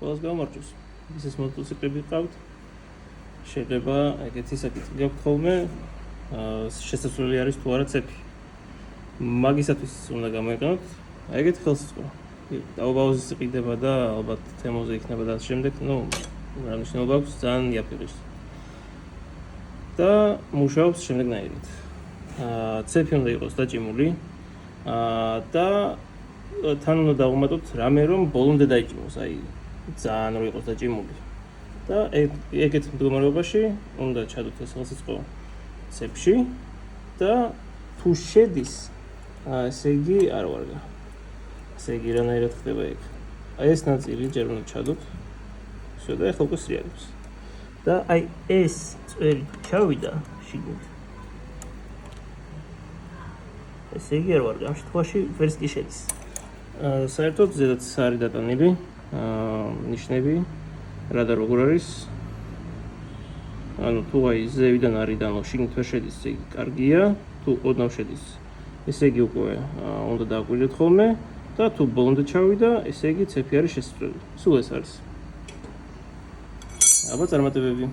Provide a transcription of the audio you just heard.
ყველას გამარჯვოს. ისეს მოტოციკლები ყავთ. შეიძლება ეგეთი საკითხი გაქვთ ხოლმე, შესაძლებელი არის თუ არა ცეფი. მაგისათვის უნდა გამოიყენოთ ეგეთი ხელსაწყო. დაუბაუზის იყიდება და ალბათ თემოზე იქნება და შემდეგ, რა მნიშვნელობა აქვს ძალიან იაფიღებს. და მუშაობს შემდეგნაირად. ცეფი უნდა იყოს დაჭიმული და თან უნდა დავუმატოთ რამე რომ ბოლომდე დაიჭიმოს, აი ძალიან რომ იყოს დაჭიმული. და ეგეთ მდგომარეობაში უნდა ჩადოთ ეს ხელსაწყო ცეფში და თუ შედის, ესე იგი არ ვარგა. ესე იგი რანაირად ხდება ეგ. აი ეს ნაწილი ჯერ უნდა ჩადოთ. ისე და ახლა უკვე სრიალებს. და აი ეს წვერი ჩავიდა შიგნით. ესე იგი არ ვარგა, ამ შემთხვევაში ვერც კი შედის. საერთოდ ზედაც არის დატანილი ნიშნები რა და როგორ არის. ანუ თუ აი ზევიდან არის და შიგნით ვერ შედის, ესე იგი კარგია, თუ ოდნავ შედის, ესე იგი უკვე უნდა დააკვირდეთ ხოლმე და თუ ბოლომდე ჩავიდა, ესე იგი ცეფი არის შესწავლილი. სულ ეს არის. აბა წარმატებები.